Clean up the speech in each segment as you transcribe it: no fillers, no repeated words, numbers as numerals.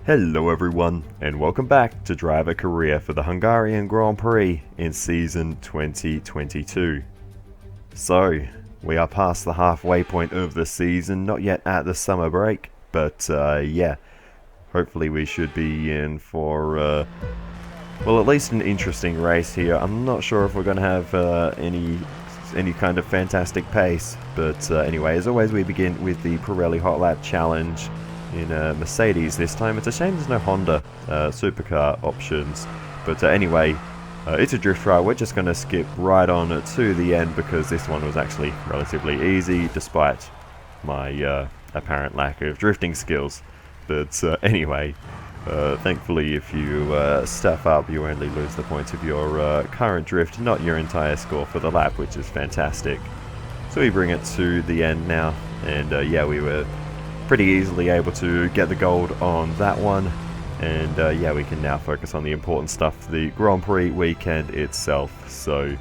Hello everyone, and welcome back to Driver Career for the Hungarian Grand Prix in Season 2022. So, we are past the halfway point of the season, not yet at the summer break, but yeah, hopefully we should be in for, well, at least an interesting race here. I'm not sure if we're going to have any kind of fantastic pace, but anyway, as always we begin with the Pirelli Hot Lap Challenge in Mercedes this time. It's a shame there's no Honda supercar options, but anyway, it's a drift trial. We're just going to skip right on to the end because this one was actually relatively easy despite my apparent lack of drifting skills. But anyway, thankfully if you stuff up you only lose the points of your current drift, not your entire score for the lap, which is fantastic. So we bring it to the end now, and yeah, we were pretty easily able to get the gold on that one, and yeah, we can now focus on the important stuff, the Grand Prix weekend itself. So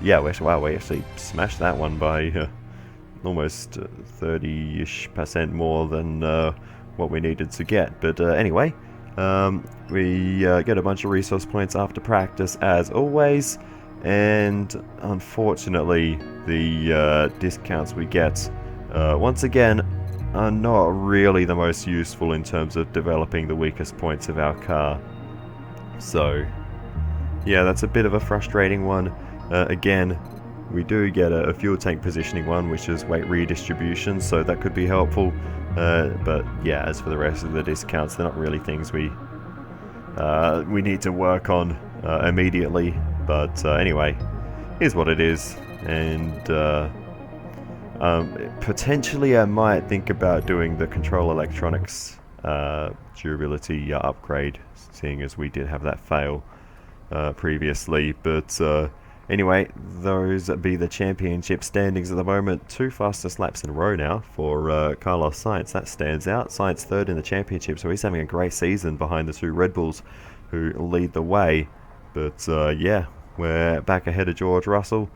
yeah, we actually smashed that one by almost 30-ish% more than what we needed to get. But anyway, we get a bunch of resource points after practice as always, and unfortunately the discounts we get once again are not really the most useful in terms of developing the weakest points of our car. So yeah, that's a bit of a frustrating one. Again, we do get a fuel tank positioning one, which is weight redistribution, so that could be helpful. But yeah, as for the rest of the discounts, they're not really things we need to work on immediately. But anyway, here's what it is, and potentially I might think about doing the control electronics durability upgrade, seeing as we did have that fail previously. But anyway, those be the championship standings at the moment. 2 fastest laps in a row now for Carlos Sainz. That stands out. Sainz third in the championship, so he's having a great season behind the 2 Red Bulls who lead the way. But yeah, we're back ahead of George Russell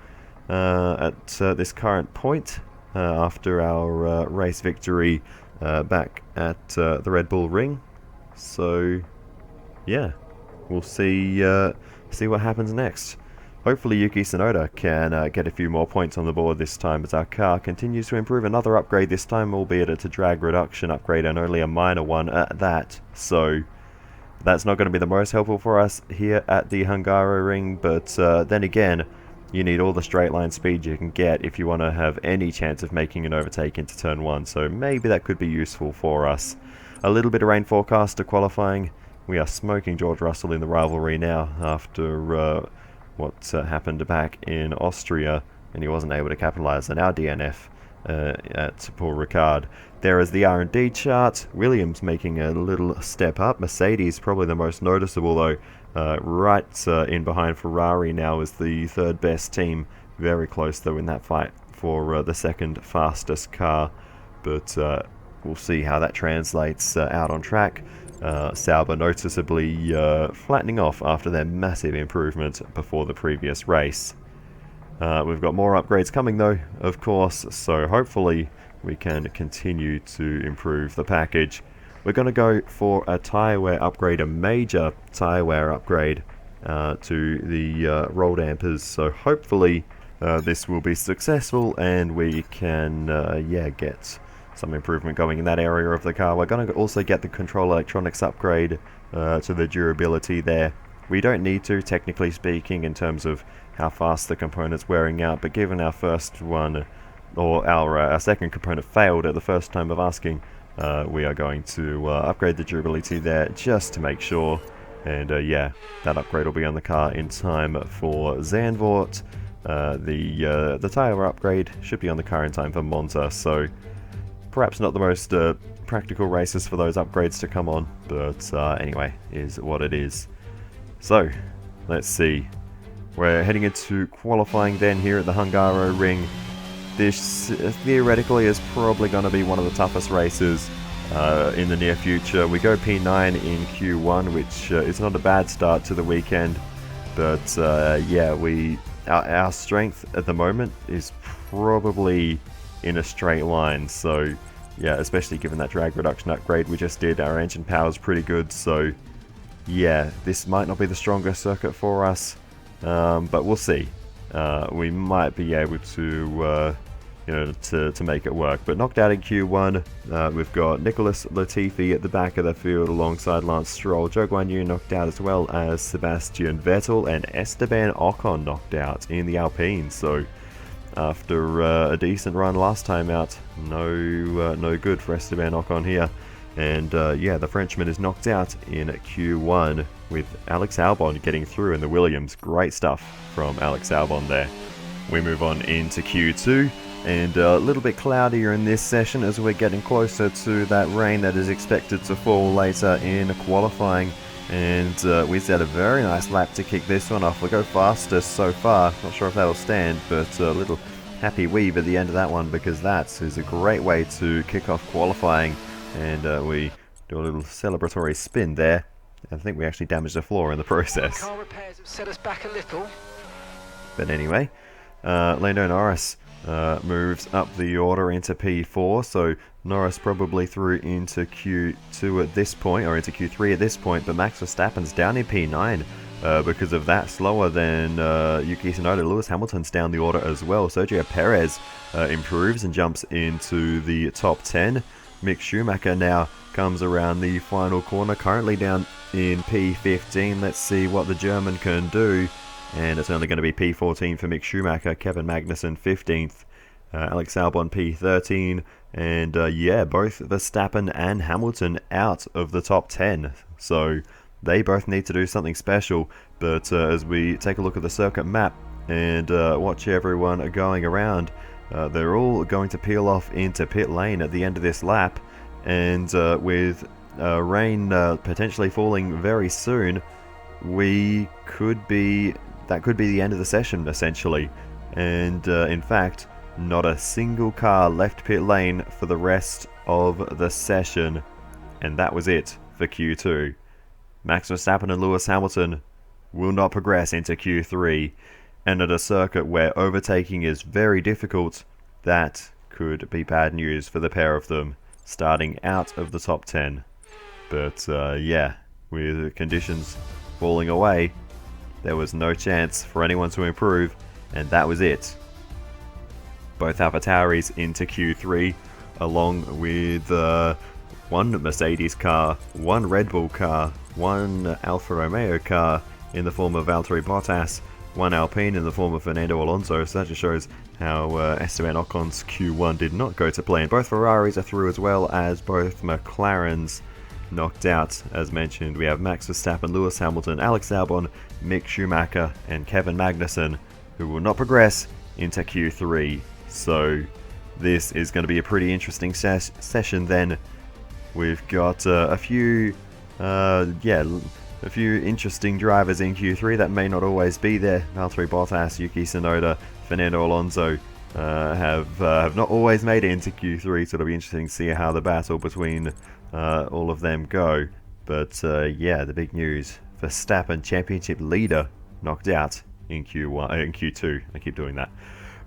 at this current point. After our race victory back at the Red Bull Ring. So yeah, we'll see what happens next. Hopefully Yuki Tsunoda can get a few more points on the board this time as our car continues to improve. Another upgrade this time, albeit it's a drag reduction upgrade and only a minor one at that. So that's not going to be the most helpful for us here at the Hungaroring, but then again, you need all the straight line speed you can get if you want to have any chance of making an overtake into turn 1, so maybe that could be useful for us. A little bit of rain forecast to qualifying. We are smoking George Russell in the rivalry now after what happened back in Austria, and he wasn't able to capitalise on our DNF at Paul Ricard. There is the R&D chart. Williams making a little step up. Mercedes probably the most noticeable though. Right in behind Ferrari now is the 3rd best team. Very close though in that fight for the 2nd fastest car. But we'll see how that translates out on track. Sauber noticeably flattening off after their massive improvement before the previous race. We've got more upgrades coming though, of course, so hopefully we can continue to improve the package. We're going to go for a tyre wear upgrade, a major tyre wear upgrade to the roll dampers, so hopefully this will be successful and we can yeah, get some improvement going in that area of the car. We're going to also get the control electronics upgrade to the durability there. We don't need to, technically speaking, in terms of how fast the component's wearing out, but given our first one, or our second component failed at the first time of asking, we are going to upgrade the durability there just to make sure. And yeah, that upgrade will be on the car in time for Zandvoort. The tyre upgrade should be on the car in time for Monza, so perhaps not the most practical races for those upgrades to come on, but anyway, is what it is. So, let's see. We're heading into qualifying then here at the Hungaroring. This theoretically is probably going to be one of the toughest races in the near future. We go P9 in Q1, which is not a bad start to the weekend, but yeah, our strength at the moment is probably in a straight line, so yeah, especially given that drag reduction upgrade we just did, our engine power is pretty good, so yeah, this might not be the strongest circuit for us, but we'll see. We might be able to, you know, to make it work. But knocked out in Q1, we've got Nicholas Latifi at the back of the field alongside Lance Stroll. Zhou Guanyu knocked out, as well as Sebastian Vettel, and Esteban Ocon knocked out in the Alpine. So after a decent run last time out, no good for Esteban Ocon here. And yeah, the Frenchman is knocked out in Q1 with Alex Albon getting through in the Williams. Great stuff from Alex Albon there. We move on into Q2, and a little bit cloudier in this session as we're getting closer to that rain that is expected to fall later in qualifying. And we set a very nice lap to kick this one off. We'll go fastest so far. Not sure if that'll stand, but a little happy weave at the end of that one, because that is a great way to kick off qualifying. And we do a little celebratory spin there. I think we actually damaged the floor in the process. Car repairs have set us back a little. But anyway, Lando Norris moves up the order into P4, so Norris probably through into Q2 at this point, or into Q3 at this point, but Max Verstappen's down in P9 because of that, slower than Yuki Tsunoda. Lewis Hamilton's down the order as well. Sergio Perez improves and jumps into the top 10. Mick Schumacher now comes around the final corner, currently down in P15. Let's see what the German can do. And it's only going to be P14 for Mick Schumacher. Kevin Magnussen 15th. Alex Albon P13. And yeah, both Verstappen and Hamilton out of the top 10. So they both need to do something special. But as we take a look at the circuit map and watch everyone going around, they're all going to peel off into pit lane at the end of this lap, and with rain potentially falling very soon, that could be the end of the session essentially. And in fact, not a single car left pit lane for the rest of the session, and that was it for Q2. Max Verstappen and Lewis Hamilton will not progress into Q3. And at a circuit where overtaking is very difficult, that could be bad news for the pair of them, starting out of the top 10. But yeah, with the conditions falling away, there was no chance for anyone to improve, and that was it. Both AlphaTauris into Q3, along with one Mercedes car, one Red Bull car, one Alfa Romeo car in the form of Valtteri Bottas, one Alpine in the form of Fernando Alonso. So that just shows how Esteban Ocon's Q1 did not go to plan. Both Ferraris are through, as well as both McLarens knocked out. As mentioned, we have Max Verstappen, Lewis Hamilton, Alex Albon, Mick Schumacher and Kevin Magnussen, who will not progress into Q3. So this is going to be a pretty interesting session then. We've got a few interesting drivers in Q3 that may not always be there. Valtteri Bottas, Yuki Tsunoda, Fernando Alonso have not always made it into Q3, so it'll be interesting to see how the battle between all of them go. But yeah, the big news: Verstappen, championship leader, knocked out in Q2. I keep doing that.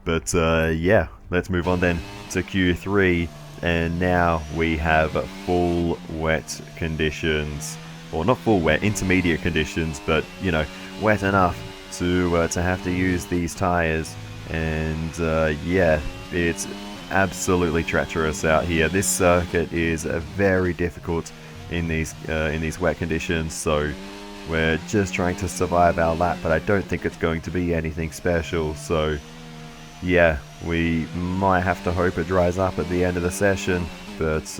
But yeah, let's move on then to Q3, and now we have full wet conditions. Or not full wet, intermediate conditions, but you know, wet enough to have to use these tires. And yeah, it's absolutely treacherous out here. This circuit is very difficult in these wet conditions, so we're just trying to survive our lap, but I don't think it's going to be anything special. So yeah, we might have to hope it dries up at the end of the session, but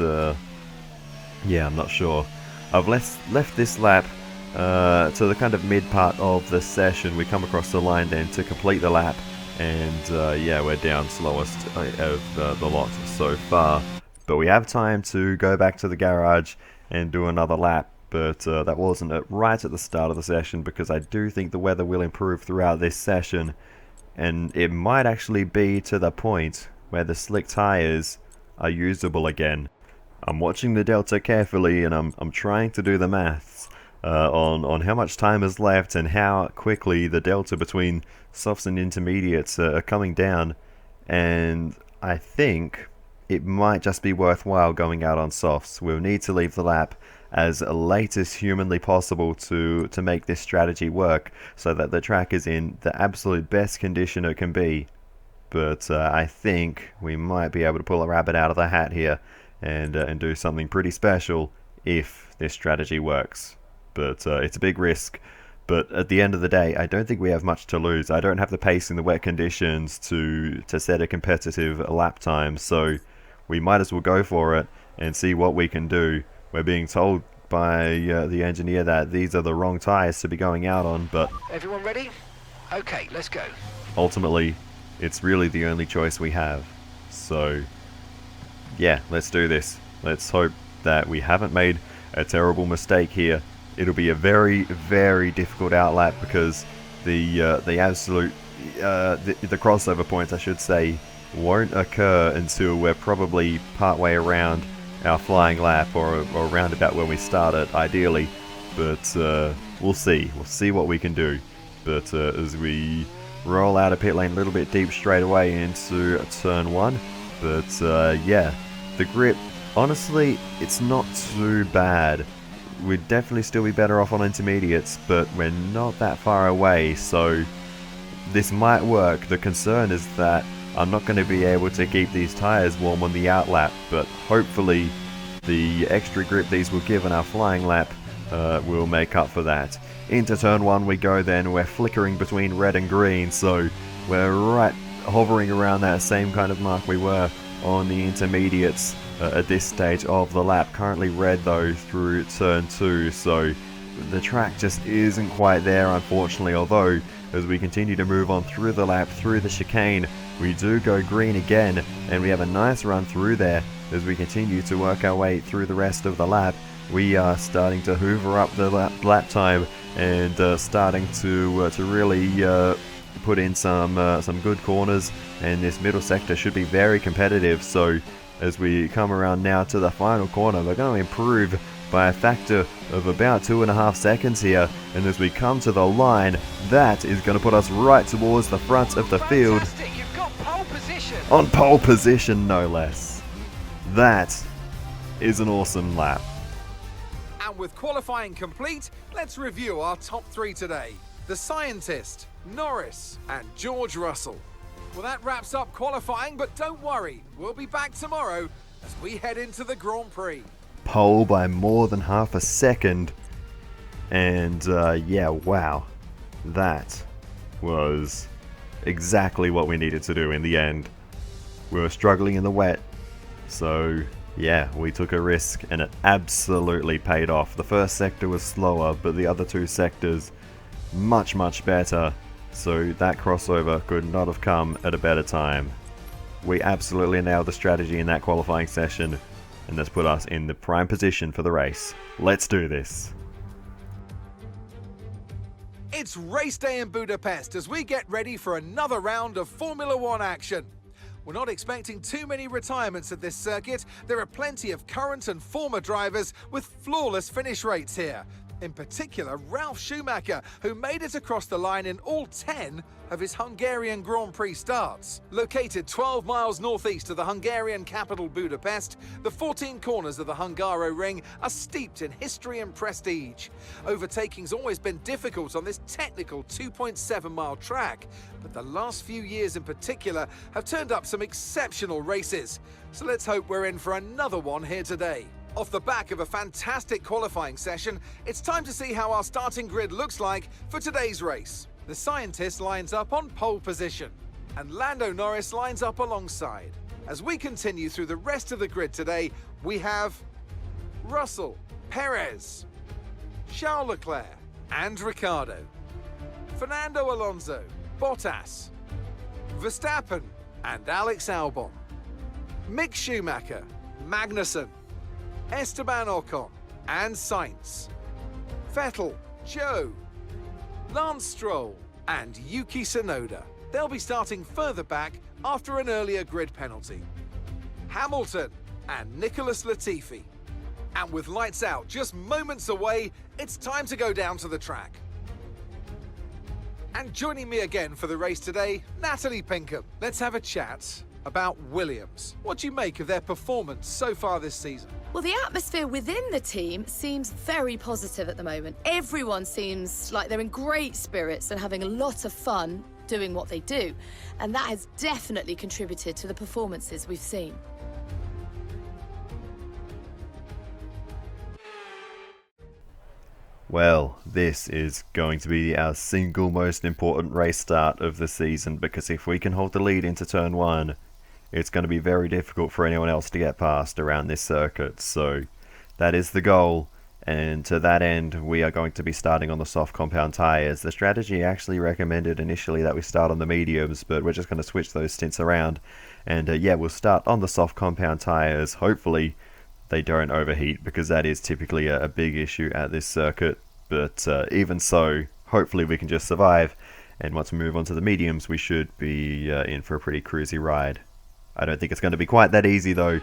yeah, I'm not sure. I've left this lap to the kind of mid part of the session. We come across the line then to complete the lap, and yeah, we're down slowest of the lot so far. But we have time to go back to the garage and do another lap, but that wasn't right at the start of the session, because I do think the weather will improve throughout this session, and it might actually be to the point where the slick tires are usable again. I'm watching the delta carefully, and I'm trying to do the maths on how much time is left and how quickly the delta between softs and intermediates are coming down. And I think it might just be worthwhile going out on softs. We'll need to leave the lap as late as humanly possible to make this strategy work, so that the track is in the absolute best condition it can be. But I think we might be able to pull a rabbit out of the hat here and do something pretty special if this strategy works. But it's a big risk. But at the end of the day, I don't think we have much to lose. I don't have the pace in the wet conditions to set a competitive lap time, so we might as well go for it and see what we can do. We're being told by the engineer that these are the wrong tyres to be going out on, but Everyone ready? Okay, let's go. ultimately, it's really the only choice we have. So, yeah, let's do this. Let's hope that we haven't made a terrible mistake here. It'll be a very, very difficult outlap because the absolute the crossover points, I should say, won't occur until we're probably partway around our flying lap or around about where we started, ideally. But we'll see. We'll see what we can do. But as we roll out of pit lane a little bit deep straight away into turn 1. But yeah, the grip, honestly, it's not too bad. We'd definitely still be better off on intermediates, but we're not that far away, so this might work. The concern is that I'm not going to be able to keep these tyres warm on the outlap, but hopefully the extra grip these will give on our flying lap will make up for that. Into turn 1 we go then. We're flickering between red and green, so we're right hovering around that same kind of mark we were on the intermediates at this stage of the lap. Currently red though through turn 2, so the track just isn't quite there, unfortunately, although as we continue to move on through the lap, through the chicane, we do go green again, and we have a nice run through there. As we continue to work our way through the rest of the lap, we are starting to hoover up the lap time and starting to really put in some good corners, and this middle sector should be very competitive. So as we come around now to the final corner, we're going to improve by a factor of about 2.5 seconds here, and as we come to the line, that is going to put us right towards the front of the field. Fantastic, you've got pole position. On pole position, no less. That is an awesome lap. And with qualifying complete, let's review our top 3 today. The Scientist, Norris and George Russell. Well, that wraps up qualifying, but don't worry, we'll be back tomorrow as we head into the Grand Prix. Pole by more than half a second, and yeah, wow, that was exactly what we needed to do in the end. We were struggling in the wet, so yeah, we took a risk and it absolutely paid off. The first sector was slower, but the other 2 sectors much better, so that crossover could not have come at a better time. We absolutely nailed the strategy in that qualifying session, and that's put us in the prime position for the race. Let's do this. It's race day in Budapest as we get ready for another round of Formula One action. We're not expecting too many retirements at this circuit. There are plenty of current and former drivers with flawless finish rates here. In particular, Ralf Schumacher, who made it across the line in all 10 of his Hungarian Grand Prix starts. Located 12 miles northeast of the Hungarian capital Budapest, the 14 corners of the Hungaroring are steeped in history and prestige. Overtaking's always been difficult on this technical 2.7-mile track, but the last few years in particular have turned up some exceptional races. So let's hope we're in for another one here today. Off the back of a fantastic qualifying session, it's time to see how our starting grid looks like for today's race. The Scientist lines up on pole position, and Lando Norris lines up alongside. As we continue through the rest of the grid today, we have Russell, Perez, Charles Leclerc and Ricciardo, Fernando Alonso, Bottas, Verstappen and Alex Albon, Mick Schumacher, Magnussen, Esteban Ocon and Sainz, Vettel, Joe, Lance Stroll and Yuki Tsunoda. They'll be starting further back after an earlier grid penalty. Hamilton and Nicholas Latifi. And with lights out just moments away, it's time to go down to the track. And joining me again for the race today, Natalie Pinkham. Let's have a chat. about Williams. What do you make of their performance so far this season? Well, the atmosphere within the team seems very positive at the moment. Everyone seems like they're in great spirits and having a lot of fun doing what they do. And that has definitely contributed to the performances we've seen. Well, this is going to be our single most important race start of the season, because if we can hold the lead into turn 1, it's going to be very difficult for anyone else to get past around this circuit. So that is the goal, and to that end we are going to be starting on the soft compound tyres. The strategy actually recommended initially that we start on the mediums, but we're just going to switch those stints around, and yeah, we'll start on the soft compound tyres. Hopefully they don't overheat, because that is typically a big issue at this circuit, but even so, hopefully we can just survive, and once we move on to the mediums we should be in for a pretty cruisy ride. I don't think it's going to be quite that easy though,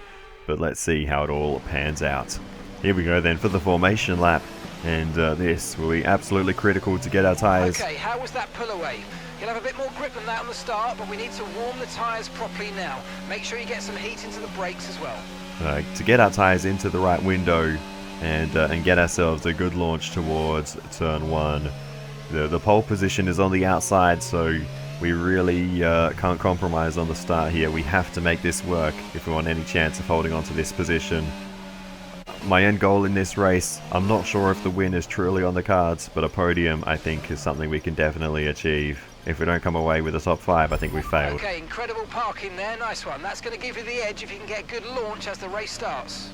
but let's see how it all pans out. Here we go then for the formation lap, and this will be absolutely critical to get our tyres. Okay, how was that pull away? You'll have a bit more grip than that on the start, but we need to warm the tyres properly now. Make sure you get some heat into the brakes as well. To get our tyres into the right window and get ourselves a good launch towards turn 1. The pole position is on the outside, so we really can't compromise on the start here. We have to make this work if we want any chance of holding on to this position. My end goal in this race, I'm not sure if the win is truly on the cards, but a podium I think is something we can definitely achieve. If we don't come away with a top 5, I think we failed. Okay, incredible parking there, nice one. That's going to give you the edge if you can get a good launch as the race starts.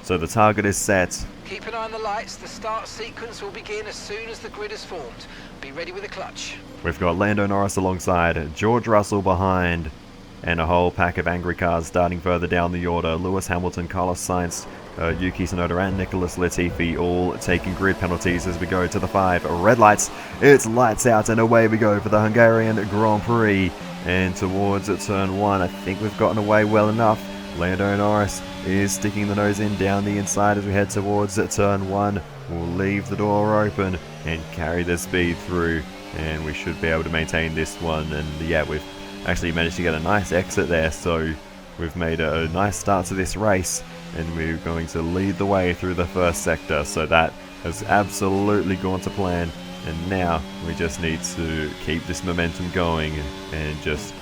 So the target is set. Keep an eye on the lights, the start sequence will begin as soon as the grid is formed. Be ready with the clutch. We've got Lando Norris alongside, George Russell behind, and a whole pack of angry cars starting further down the order. Lewis Hamilton, Carlos Sainz, Yuki Tsunoda and Nicholas Latifi all taking grid penalties as we go to the 5 red lights. It's lights out and away we go for the Hungarian Grand Prix, and towards turn 1 I think we've gotten away well enough. Lando Norris is sticking the nose in down the inside as we head towards turn 1. We'll leave the door open and carry the speed through, and we should be able to maintain this one. And yeah, we've actually managed to get a nice exit there, so we've made a nice start to this race, and we're going to lead the way through the first sector. So that has absolutely gone to plan, and now we just need to keep this momentum going and just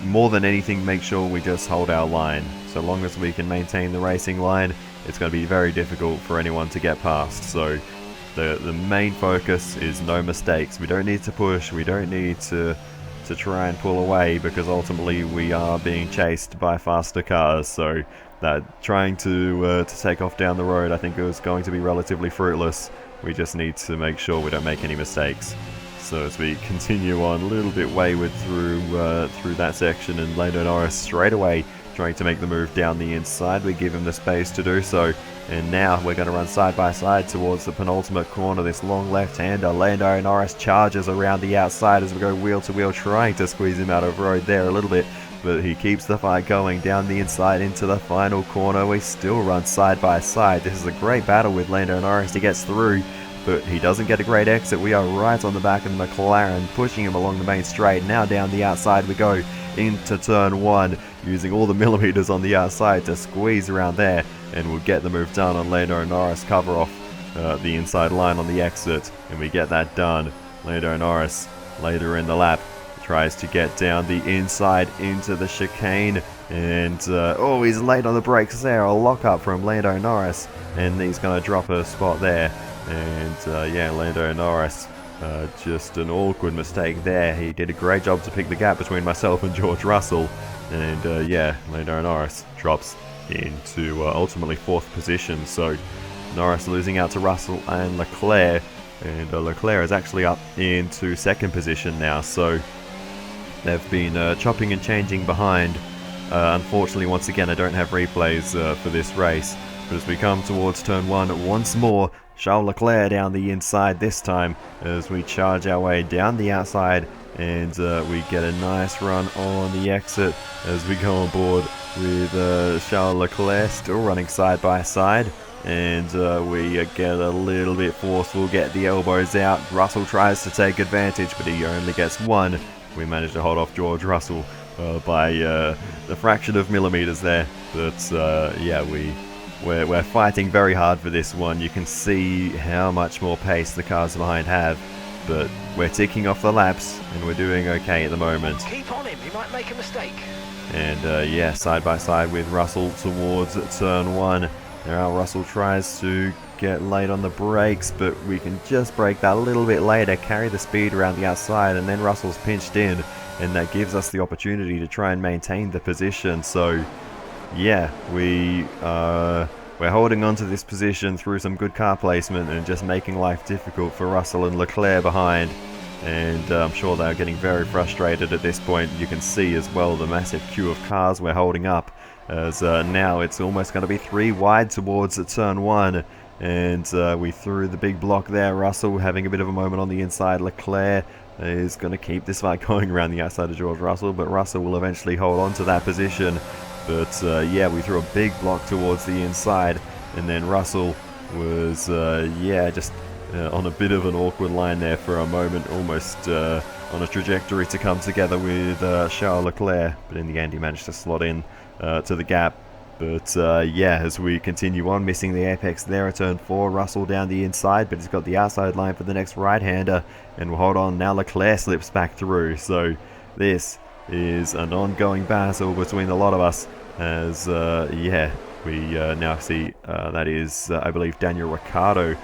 more than anything make sure we just hold our line. So long as we can maintain the racing line, it's going to be very difficult for anyone to get past. So the main focus is no mistakes. We don't need to push, we don't need to try and pull away, because ultimately we are being chased by faster cars. So that trying to take off down the road, I think it was going to be relatively fruitless. We just need to make sure we don't make any mistakes. So as we continue on a little bit wayward through that section, and Lando Norris straight away trying to make the move down the inside, we give him the space to do so. And now we're going to run side by side towards the penultimate corner, this long left-hander. Lando Norris charges around the outside as we go wheel to wheel, trying to squeeze him out of road there a little bit, but he keeps the fight going down the inside into the final corner. We still run side by side. This is a great battle with Lando Norris. He gets through, but he doesn't get a great exit. We are right on the back of the McLaren, pushing him along the main straight. Now down the outside we go into turn 1, using all the millimeters on the outside to squeeze around there, and we'll get the move done on Lando Norris, cover off the inside line on the exit, and we get that done. Lando Norris later in the lap tries to get down the inside into the chicane, and oh, he's late on the brakes there. A lock up from Lando Norris, and he's going to drop a spot there. And yeah, Lando Norris, just an awkward mistake there. He did a great job to pick the gap between myself and George Russell, and yeah, Lando Norris drops into ultimately 4th position. So Norris losing out to Russell and Leclerc, and Leclerc is actually up into 2nd position now. So they've been chopping and changing behind. Unfortunately, once again, I don't have replays for this race, but as we come towards turn 1 once more, Charles Leclerc down the inside this time as we charge our way down the outside, and we get a nice run on the exit as we go on board with Charles Leclerc still running side by side, and we get a little bit forceful, get the elbows out. Russell tries to take advantage, but he only gets one. We manage to hold off George Russell by the fraction of millimeters there. But yeah, we're fighting very hard for this one. You can see how much more pace the cars behind have, but we're ticking off the laps and we're doing okay at the moment. Keep on him, he might make a mistake. And yeah, side by side with Russell towards turn 1. Now Russell tries to get late on the brakes, but we can just brake that a little bit later, carry the speed around the outside, and then Russell's pinched in, and that gives us the opportunity to try and maintain the position. So yeah, we're holding on to this position through some good car placement and just making life difficult for Russell and Leclerc behind. And I'm sure they're getting very frustrated at this point. You can see as well the massive queue of cars we're holding up, as now it's almost going to be 3 wide towards turn 1. And we threw the big block there. Russell having a bit of a moment on the inside. Leclerc is going to keep this fight going around the outside of George Russell, but Russell will eventually hold on to that position. But yeah, we threw a big block towards the inside, and then Russell was yeah, just on a bit of an awkward line there for a moment, almost on a trajectory to come together with Charles Leclerc, but in the end he managed to slot in to the gap. But yeah, as we continue on, missing the apex there at turn 4, Russell down the inside, but he's got the outside line for the next right-hander, and we'll hold on. Now Leclerc slips back through, so this is an ongoing battle between a lot of us, as yeah, we now see that is, I believe, Daniel Ricciardo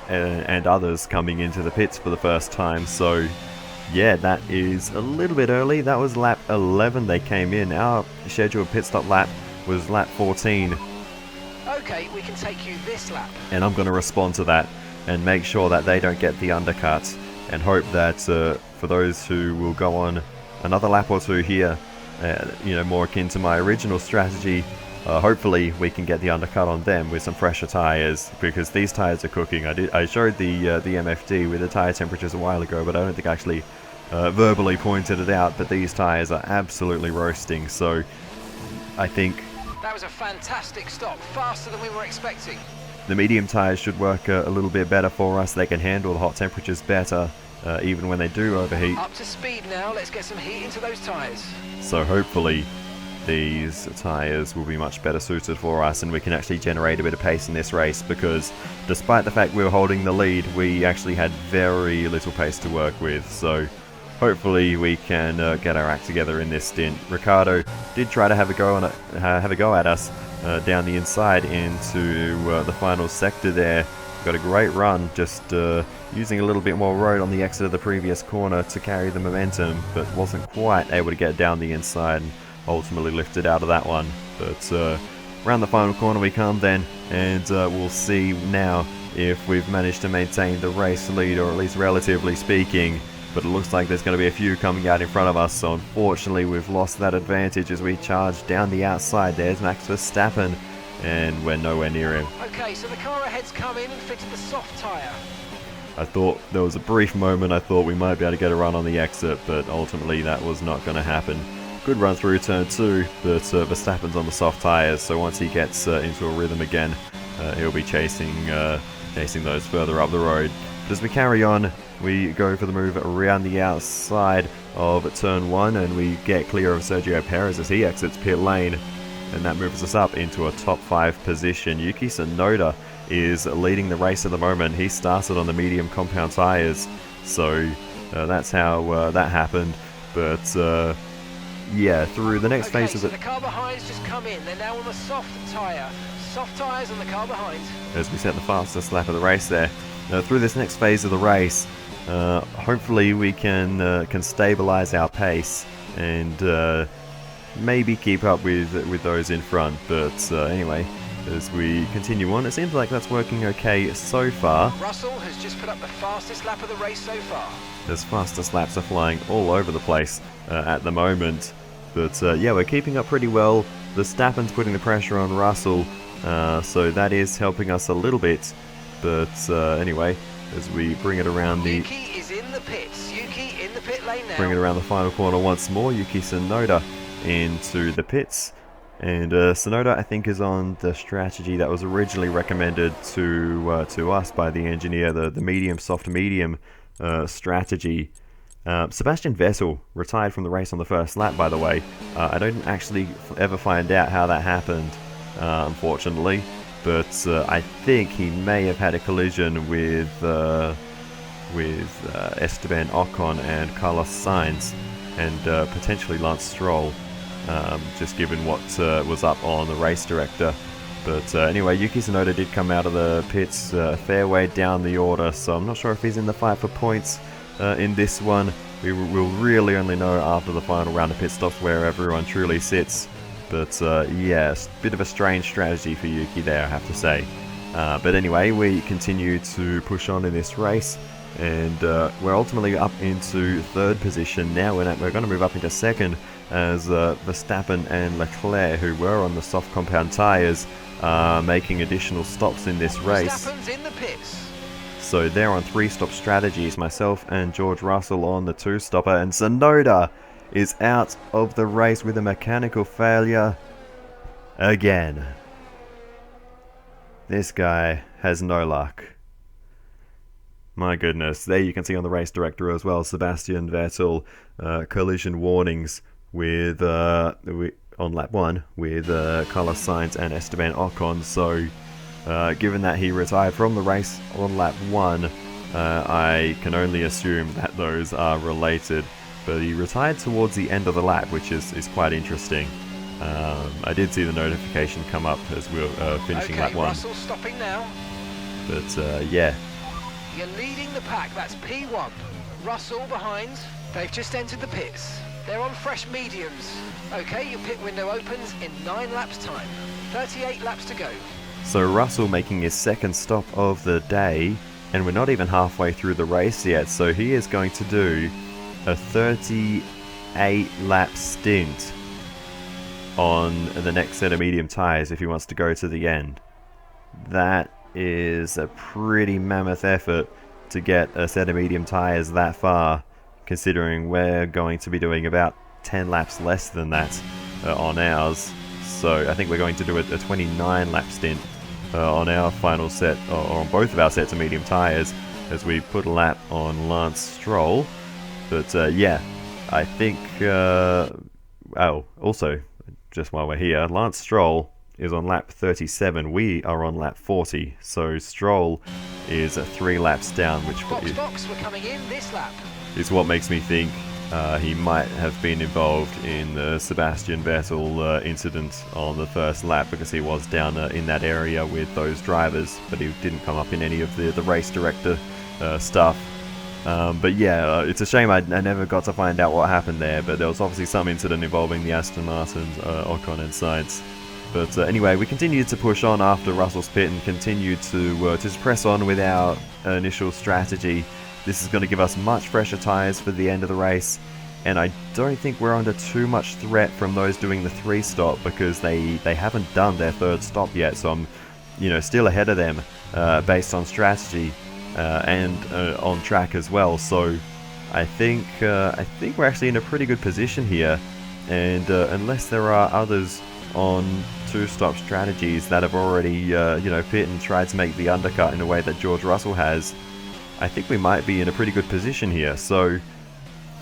and others coming into the pits for the first time. So yeah, that is a little bit early. That was lap 11 they came in. Our scheduled pit stop lap was lap 14. Okay, we can take you this lap. And I'm going to respond to that and make sure that they don't get the undercut, and hope that for those who will go on another lap or two here, you know, more akin to my original strategy, hopefully we can get the undercut on them with some fresher tyres, because these tyres are cooking. I showed the MFD with the tyre temperatures a while ago, but I don't think I actually verbally pointed it out, but these tyres are absolutely roasting. So I think that was a fantastic stop, faster than we were expecting. The medium tyres should work a little bit better for us. They can handle the hot temperatures better, even when they do overheat. Up to speed now, let's get some heat into those tyres. So hopefully these tyres will be much better suited for us, and we can actually generate a bit of pace in this race, because despite the fact we were holding the lead, we actually had very little pace to work with. So hopefully we can get our act together in this stint. Ricciardo did try to have a go at us down the inside into the final sector there. Got a great run, just using a little bit more road on the exit of the previous corner to carry the momentum, but wasn't quite able to get down the inside, and ultimately lifted out of that one. But around the final corner we come then, and we'll see now if we've managed to maintain the race lead, or at least relatively speaking. But it looks like there's going to be a few coming out in front of us, so unfortunately we've lost that advantage as we charge down the outside. There's Max Verstappen, and we're nowhere near him. Okay, so the car ahead's come in and fitted the soft tyre. I thought there was a brief moment I thought we might be able to get a run on the exit, but ultimately that was not going to happen. Good run through turn 2, but Verstappen's on the soft tyres, so once he gets into a rhythm again, he'll be chasing those further up the road. But as we carry on, we go for the move around the outside of turn 1, and we get clear of Sergio Perez as he exits pit lane, and that moves us up into a top 5 position. Yuki Tsunoda is leading the race at the moment. He started on the medium compound tyres, so that's how that happened. But yeah, through the next phase of the car behind's just come in. They're now on the soft tyre. Soft tyres on the car behind. As we set the fastest lap of the race there. Through this next phase of the race, hopefully we can stabilise our pace and maybe keep up with those in front. But anyway, as we continue on, it seems like that's working okay so far. Russell has just put up the fastest lap of the race so far. His fastest laps are flying all over the place at the moment. But yeah, we're keeping up pretty well. Verstappen's putting the pressure on Russell, so that is helping us a little bit. But anyway, as we bring it around the... Yuki is in the pits. Yuki in the pit lane now. Bring it around the final corner once more. Yuki Tsunoda into the pits. And Tsunoda, I think, is on the strategy that was originally recommended to us by the engineer, the medium, soft medium strategy. Sebastian Vettel retired from the race on the first lap, by the way. I don't actually ever find out how that happened, unfortunately, but I think he may have had a collision with Esteban Ocon and Carlos Sainz, and potentially Lance Stroll, just given what was up on the race director. But anyway, Yuki Tsunoda did come out of the pits a fair way down the order, so I'm not sure if he's in the fight for points in this one. We will really only know after the final round of pit stops where everyone truly sits. But yeah, bit of a strange strategy for Yuki there, I have to say. But anyway, we continue to push on in this race, and we're ultimately up into third position now. We're going to move up into second as Verstappen and Leclerc, who were on the soft compound tyres, making additional stops in this race. Verstappen's in the pits. So they're on 3-stop strategies, myself and George Russell on the 2-stopper, and Tsunoda is out of the race with a mechanical failure again. This guy has no luck. My goodness, there you can see on the race director as well, Sebastian Vettel, collision warnings with on lap 1 with Carlos Sainz and Esteban Ocon. So given that he retired from the race on lap 1, I can only assume that those are related. But he retired towards the end of the lap, which is quite interesting. I did see the notification come up as we were finishing lap 1. Russell stopping now. But yeah. You're leading the pack, that's P1. Russell behind. They've just entered the pits. They're on fresh mediums. Okay, your pit window opens in 9 laps time. 38 laps to go. So Russell making his second stop of the day, and we're not even halfway through the race yet, so he is going to do a 38 lap stint on the next set of medium tyres if he wants to go to the end. That is a pretty mammoth effort to get a set of medium tyres that far, considering we're going to be doing about 10 laps less than that on ours. So I think we're going to do a 29 lap stint on our final set, or on both of our sets of medium tyres, as we put a lap on Lance Stroll. But yeah, I think also, just while we're here, Lance Stroll is on lap 37. We are on lap 40. So Stroll is 3 laps down, which Box, we're coming in this lap. Is what makes me think he might have been involved in the Sebastian Vettel incident on the first lap, because he was down in that area with those drivers, but he didn't come up in any of the race director stuff. But yeah, it's a shame I never got to find out what happened there, but there was obviously some incident involving the Aston Martins, Ocon and Sainz. But anyway, we continued to push on after Russell's pit and continued to press on with our initial strategy. This is going to give us much fresher tyres for the end of the race, and I don't think we're under too much threat from those doing the 3-stop, because they haven't done their 3rd stop yet, so I'm still ahead of them based on strategy and on track as well. So I think we're actually in a pretty good position here, and unless there are others on 2-stop strategies that have already pit and tried to make the undercut in a way that George Russell has, I think we might be in a pretty good position here. So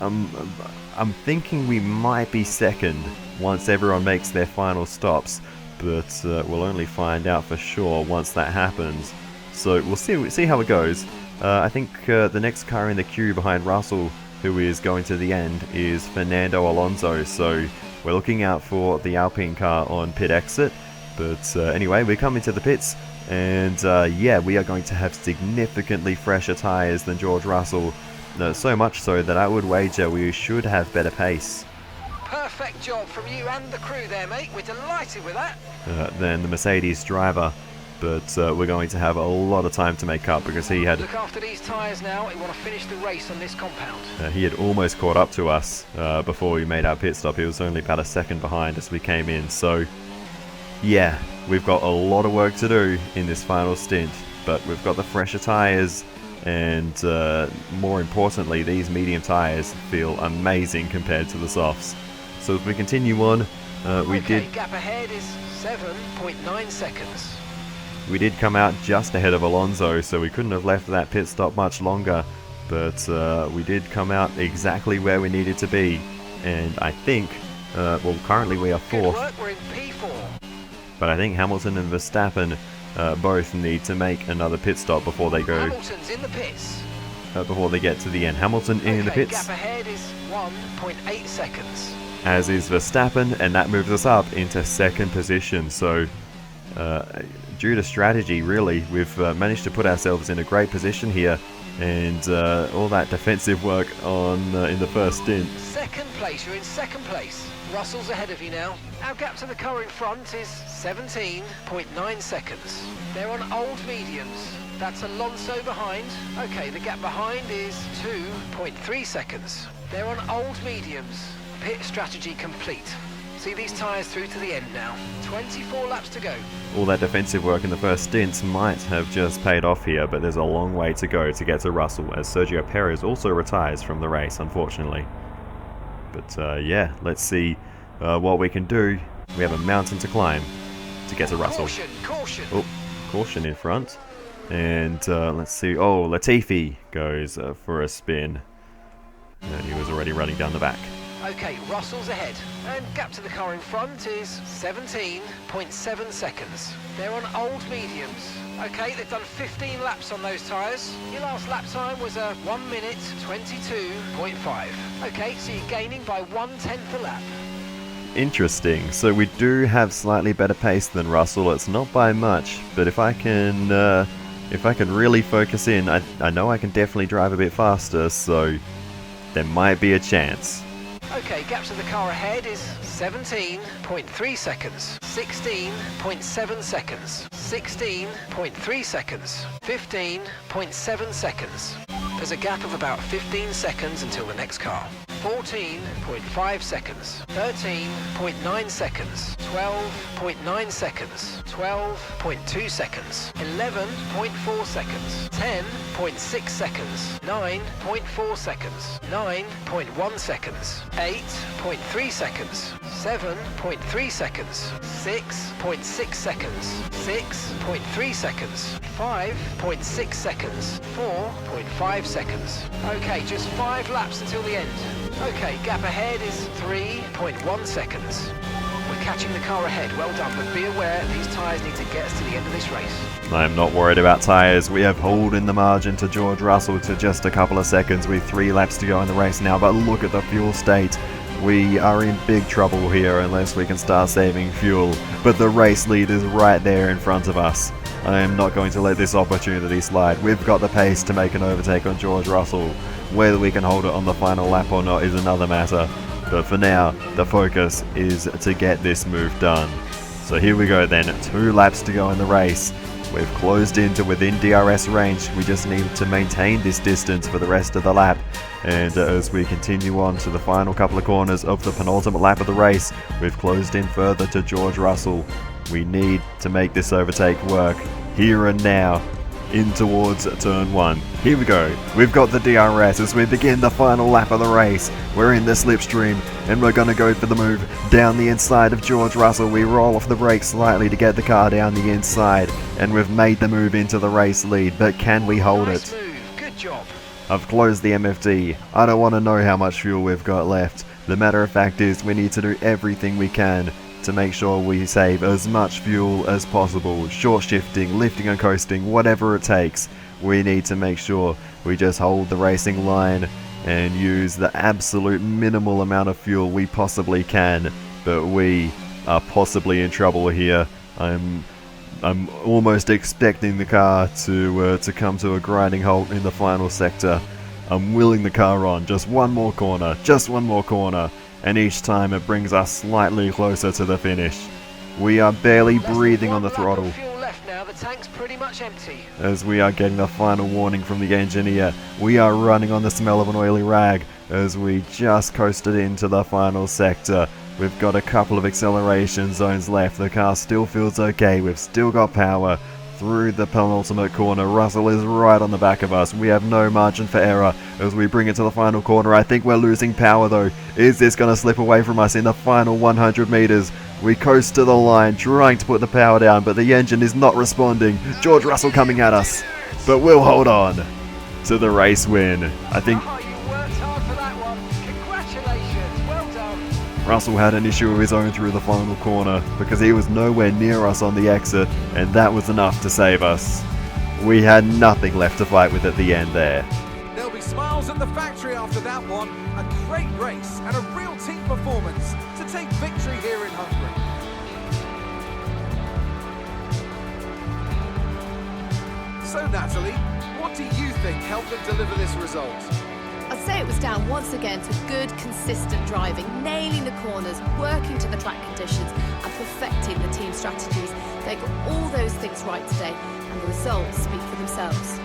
I'm thinking we might be second once everyone makes their final stops, but we'll only find out for sure once that happens. So we'll see how it goes. I think the next car in the queue behind Russell, who is going to the end, is Fernando Alonso. So we're looking out for the Alpine car on pit exit. But anyway, we come into the pits, and yeah, we are going to have significantly fresher tyres than George Russell. So much so that I would wager we should have better pace. Perfect job from you and the crew there, mate. We're delighted with that. Than the Mercedes driver. But we're going to have a lot of time to make up, because he had... Look after these tyres now. We want to finish the race on this compound. He had almost caught up to us before we made our pit stop. He was only about a second behind as we came in. So yeah, we've got a lot of work to do in this final stint, but we've got the fresher tyres, and more importantly, these medium tyres feel amazing compared to the softs. So as we continue on, gap ahead is 7.9 seconds. We did come out just ahead of Alonso, so we couldn't have left that pit stop much longer. but we did come out exactly where we needed to be, and I think, well, currently we are Good 4th, work, we're in P4. but I think Hamilton and Verstappen both need to make another pit stop before they go, Hamilton's in the pits. before they get to the end. Hamilton in the Okay, pits, gap ahead is 1.8 seconds. as is Verstappen, and that moves us up into 2nd position. So, due to strategy, really, we've managed to put ourselves in a great position here, and all that defensive work on in the first stint. Second place, you're in second place. Russell's ahead of you now. Our gap to the car in front is 17.9 seconds. They're on old mediums. That's Alonso behind. Okay, the gap behind is 2.3 seconds. They're on old mediums. Pit strategy complete. See these tyres through to the end now. 24 laps to go. All that defensive work in the first stint might have just paid off here, but there's a long way to go to get to Russell, as Sergio Perez also retires from the race, unfortunately. But yeah, let's see what we can do. We have a mountain to climb to get to Russell. Caution, caution. Oh, caution in front. And let's see. Oh, Latifi goes for a spin. And he was already running down the back. Okay, Russell's ahead. And gap to the car in front is 17.7 seconds. They're on old mediums. Okay, they've done 15 laps on those tyres. Your last lap time was a 1 minute 22.5. Okay, so you're gaining by 1/10 a lap. Interesting. So we do have slightly better pace than Russell. It's not by much, but if I can really focus in, I know I can definitely drive a bit faster. So there might be a chance. Okay, gap to the car ahead is 17.3 seconds, 16.7 seconds, 16.3 seconds, 15.7 seconds. There's a gap of about 15 seconds until the next car. 14.5 seconds, 13.9 seconds, 12.9 seconds, 12.2 seconds, 11.4 seconds, 10.6 seconds, 9.4 seconds, 9.1 seconds, 8.3 seconds, 7.3 seconds, 6.6 seconds, 6.3 seconds, 5.6 seconds, 4.5 seconds. Okay, just 5 laps until the end. Okay, gap ahead is 3.1 seconds. We're catching the car ahead, well done, but be aware these tyres need to get us to the end of this race. I'm not worried about tyres. We have holding the margin to George Russell to just a couple of seconds with 3 laps to go in the race now, but look at the fuel state. We are in big trouble here unless we can start saving fuel, but the race lead is right there in front of us. I am not going to let this opportunity slide. We've got the pace to make an overtake on George Russell. Whether we can hold it on the final lap or not is another matter. But for now, the focus is to get this move done. So here we go then, 2 laps to go in the race. We've closed into within DRS range. We just need to maintain this distance for the rest of the lap. And as we continue on to the final couple of corners of the penultimate lap of the race, we've closed in further to George Russell. We need to make this overtake work here and now. In towards turn 1. Here we go. We've got the DRS as we begin the final lap of the race. We're in the slipstream and we're going to go for the move down the inside of George Russell. We roll off the brakes slightly to get the car down the inside, and we've made the move into the race lead, but can we hold Nice it? move, good job. I've closed the MFD. I don't want to know how much fuel we've got left. The matter of fact is we need to do everything we can to make sure we save as much fuel as possible. Short shifting, lifting and coasting, whatever it takes. We need to make sure we just hold the racing line and use the absolute minimal amount of fuel we possibly can. But we are possibly in trouble here. I'm almost expecting the car to come to a grinding halt in the final sector. I'm willing the car on. Just one more corner. Just one more corner. And each time it brings us slightly closer to the finish. We are barely breathing on the throttle. Less than 1 lap of fuel left now, the tank's pretty much empty. As we are getting the final warning from the engineer, we are running on the smell of an oily rag as we just coasted into the final sector. We've got a couple of acceleration zones left. The car still feels okay. We've still got power. Through the penultimate corner, Russell is right on the back of us. We have no margin for error as we bring it to the final corner. I think we're losing power though. Is this going to slip away from us in the final 100 meters? We coast to the line, trying to put the power down, but the engine is not responding. George Russell coming at us, but we'll hold on. to the race win. I think Oh, you worked hard for that one. Congratulations, well done. Russell had an issue of his own through the final corner because he was nowhere near us on the exit, and that was enough to save us. We had nothing left to fight with at the end there. There'll be smiles at the factory after that one. A great race and a real team performance to take victory here in Hungary. So Natalie, what do you think helped them deliver this result? I'd say it was down once again to good, consistent driving, nailing the corners, working to the track conditions and perfecting the team strategies. They got all those things right today and the results speak for themselves.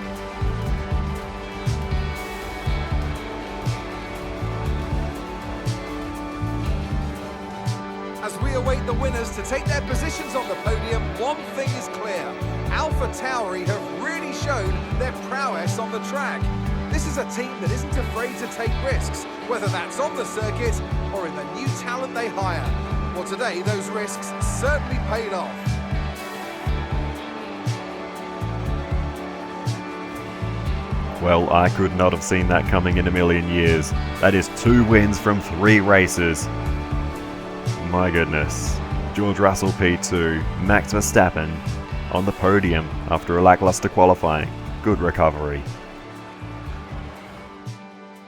As we await the winners to take their positions on the podium, one thing is clear. Alpha Tauri have really shown their prowess on the track. This is a team that isn't afraid to take risks, whether that's on the circuit or in the new talent they hire. Well, today those risks certainly paid off. Well, I could not have seen that coming in a million years. That is 2 wins from 3 races. My goodness. George Russell P2, Max Verstappen on the podium after a lackluster qualifying. Good recovery.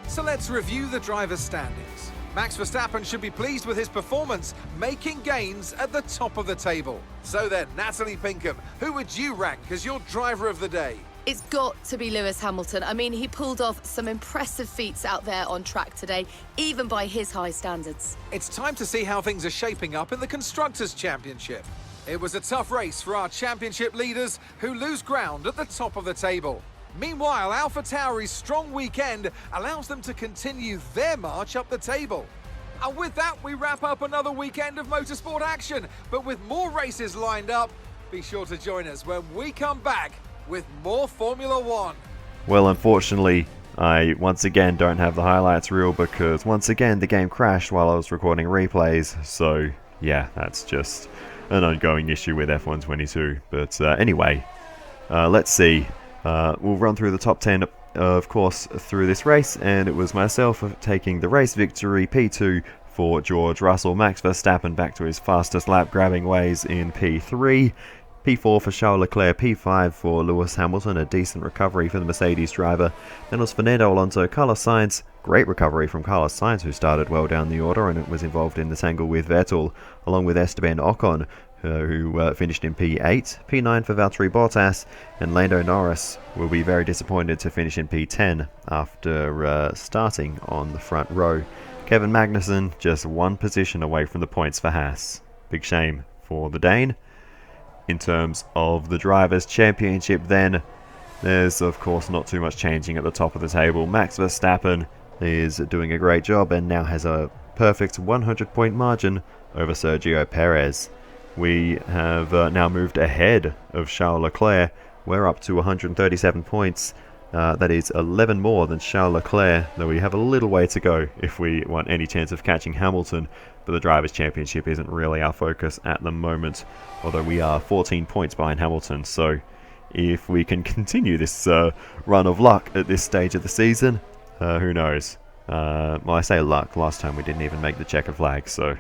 So let's review the drivers' standings. Max Verstappen should be pleased with his performance, making gains at the top of the table. So then, Natalie Pinkham, who would you rank as your driver of the day? It's got to be Lewis Hamilton. I mean, he pulled off some impressive feats out there on track today, even by his high standards. It's time to see how things are shaping up in the Constructors' Championship. It was a tough race for our championship leaders, who lose ground at the top of the table. Meanwhile, Alpha Tauri's strong weekend allows them to continue their march up the table. And with that, we wrap up another weekend of motorsport action. But with more races lined up, be sure to join us when we come back with more Formula One. Well, unfortunately, I once again don't have the highlights reel because once again the game crashed while I was recording replays. So yeah, that's just an ongoing issue with F1 22. But anyway, let's see. We'll run through the top 10, of course, through this race, and it was myself taking the race victory, P2 for George Russell, Max Verstappen back to his fastest lap grabbing ways in P3, P4 for Charles Leclerc, P5 for Lewis Hamilton, a decent recovery for the Mercedes driver. Then it was Fernando Alonso, Carlos Sainz, great recovery from Carlos Sainz, who started well down the order and was involved in the tangle with Vettel, along with Esteban Ocon, who finished in P8, P9 for Valtteri Bottas, and Lando Norris will be very disappointed to finish in P10 after starting on the front row. Kevin Magnussen just 1 position away from the points for Haas. Big shame for the Dane. In terms of the Drivers' Championship then, there's of course not too much changing at the top of the table. Max Verstappen is doing a great job and now has a perfect 100-point margin over Sergio Perez. We have now moved ahead of Charles Leclerc. We're up to 137 points. That is 11 more than Charles Leclerc, though we have a little way to go if we want any chance of catching Hamilton. But the Drivers' Championship isn't really our focus at the moment, although we are 14 points behind Hamilton. So if we can continue this run of luck at this stage of the season, who knows? Well, I say luck. Last time we didn't even make the checkered flag, so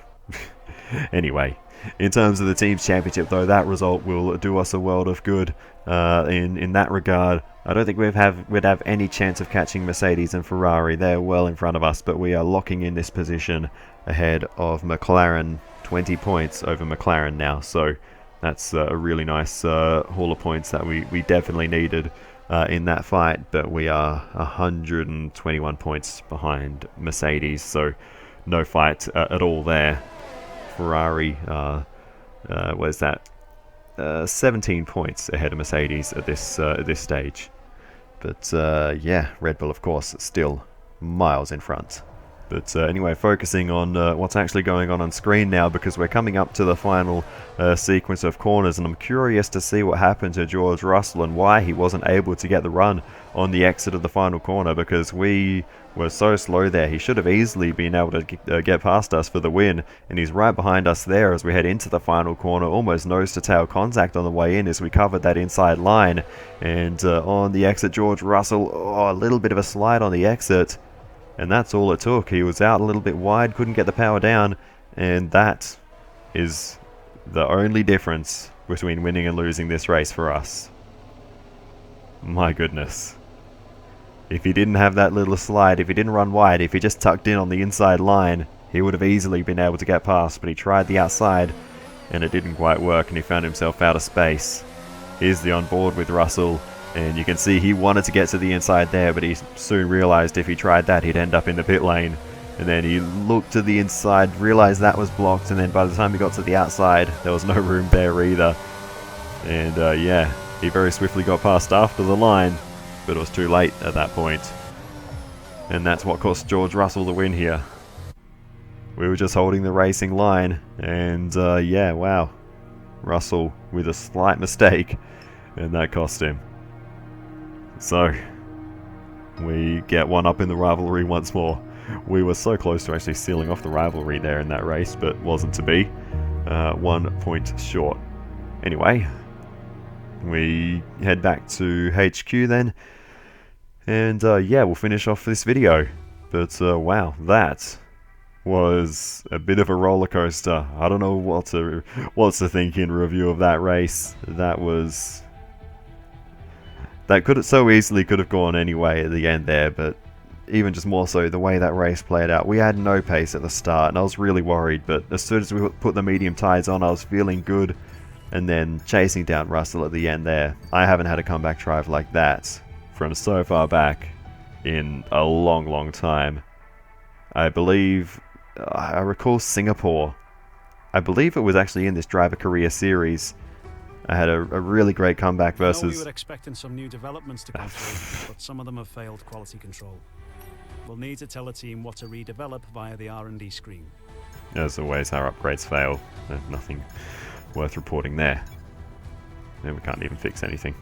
anyway. In terms of the Team's Championship, though, that result will do us a world of good in that regard. I don't think we'd have any chance of catching Mercedes and Ferrari. They're well in front of us, but we are locking in this position ahead of McLaren, 20 points over McLaren now. So that's a really nice haul of points that we definitely needed in that fight. But we are 121 points behind Mercedes, so no fight at all there. Ferrari, what is that? 17 points ahead of Mercedes at this stage. But yeah, Red Bull, of course, still miles in front. But anyway, focusing on what's actually going on screen now, because we're coming up to the final sequence of corners, and I'm curious to see what happened to George Russell and why he wasn't able to get the run on the exit of the final corner, because we were so slow there. He should have easily been able to get past us for the win, and he's right behind us there as we head into the final corner, almost nose-to-tail contact on the way in as we covered that inside line. And on the exit, George Russell, a little bit of a slide on the exit. And that's all it took. He was out a little bit wide, couldn't get the power down, and that is the only difference between winning and losing this race for us. My goodness. If he didn't have that little slide, if he didn't run wide, if he just tucked in on the inside line, he would have easily been able to get past, but he tried the outside, and it didn't quite work, and he found himself out of space. Here's the onboard with Russell. And you can see he wanted to get to the inside there, but he soon realized if he tried that, he'd end up in the pit lane. And then he looked to the inside, realized that was blocked, and then by the time he got to the outside, there was no room there either. And yeah, he very swiftly got past after the line, but it was too late at that point. And that's what cost George Russell the win here. We were just holding the racing line, and yeah, wow. Russell with a slight mistake, and that cost him. So, we get one up in the rivalry once more. We were so close to actually sealing off the rivalry there in that race, but wasn't to be. 1 point short. Anyway, we head back to HQ then. And yeah, we'll finish off this video. But wow, that was a bit of a roller coaster. I don't know what to think in review of that race. That could have so easily could have gone anyway at the end there, but even just more so the way that race played out. We had no pace at the start, and I was really worried, but as soon as we put the medium tires on, I was feeling good, and then chasing down Russell at the end there. I haven't had a comeback drive like that from so far back in a long, long time. I believe, I recall Singapore. I believe it was actually in this Driver Career Series. I had a really great comeback versus... we were expecting some new developments to come through, but some of them have failed quality control. We'll need to tell the team what to redevelop via the R&D screen. As always, our upgrades fail. There's nothing worth reporting there. And we can't even fix anything.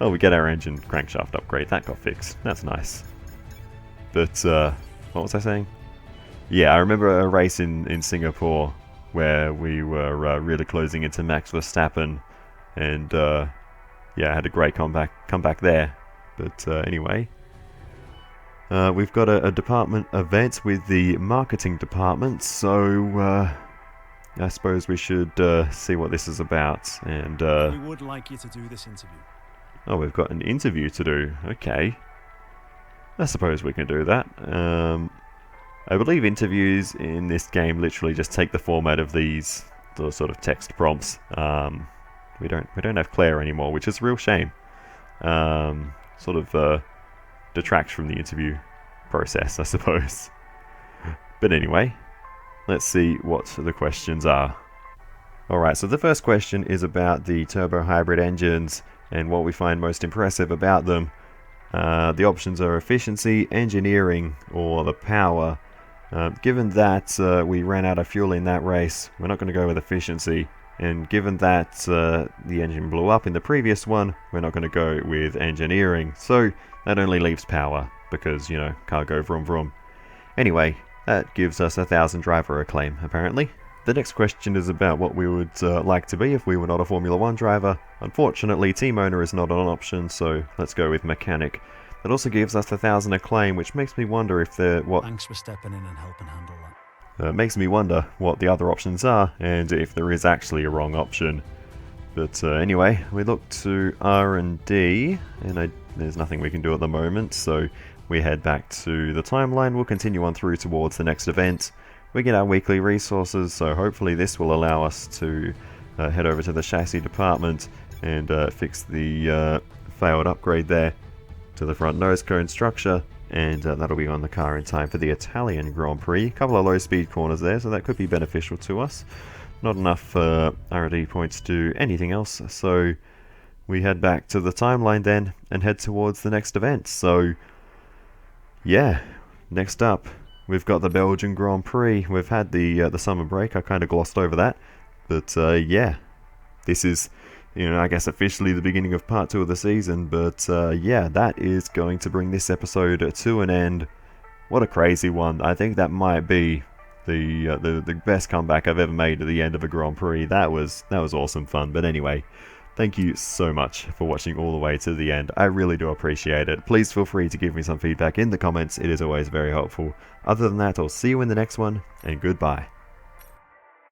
Oh, we get our engine crankshaft upgrade. That got fixed. That's nice. But, what was I saying? Yeah, I remember a race in Singapore where we were really closing into Max Verstappen, and yeah, I had a great comeback there. But anyway, we've got a department event with the marketing department, so I suppose we should see what this is about. And we would like you to do this interview. Oh, we've got an interview to do. Okay, I suppose we can do that. I believe interviews in this game literally just take the format of these sort of text prompts. We don't have Claire anymore, which is a real shame. Sort of detracts from the interview process, I suppose. But anyway, let's see what the questions are. Alright, so the first question is about the turbo hybrid engines and what we find most impressive about them. The options are efficiency, engineering, or the power. Given that we ran out of fuel in that race, we're not going to go with efficiency. And given that the engine blew up in the previous one, we're not going to go with engineering. So that only leaves power, because, you know, can't go vroom vroom. Anyway, that gives us 1,000 driver acclaim, apparently. The next question is about what we would like to be if we were not a Formula 1 driver. Unfortunately, team owner is not an option, so let's go with mechanic. That also gives us 1,000 acclaim, which makes me wonder if Thanks for stepping in and helping handle that. Makes me wonder what the other options are, and if there is actually a wrong option. But anyway, we look to R&D, and there's nothing we can do at the moment, so we head back to the timeline. We'll continue on through towards the next event. We get our weekly resources, so hopefully this will allow us to head over to the chassis department and fix the failed upgrade there to the front nose cone structure, and that'll be on the car in time for the Italian Grand Prix. A couple of low speed corners there, so that could be beneficial to us. Not enough R&D points to do anything else, so we head back to the timeline then and head towards the next event. So yeah, next up, we've got the Belgian Grand Prix. We've had the summer break. I kind of glossed over that. But yeah, this is, I guess officially the beginning of part 2 of the season. But yeah, that is going to bring this episode to an end. What a crazy one. I think that might be the best comeback I've ever made at the end of a Grand Prix. That was awesome fun. But anyway, thank you so much for watching all the way to the end. I really do appreciate it. Please feel free to give me some feedback in the comments. It is always very helpful. Other than that, I'll see you in the next one, and goodbye.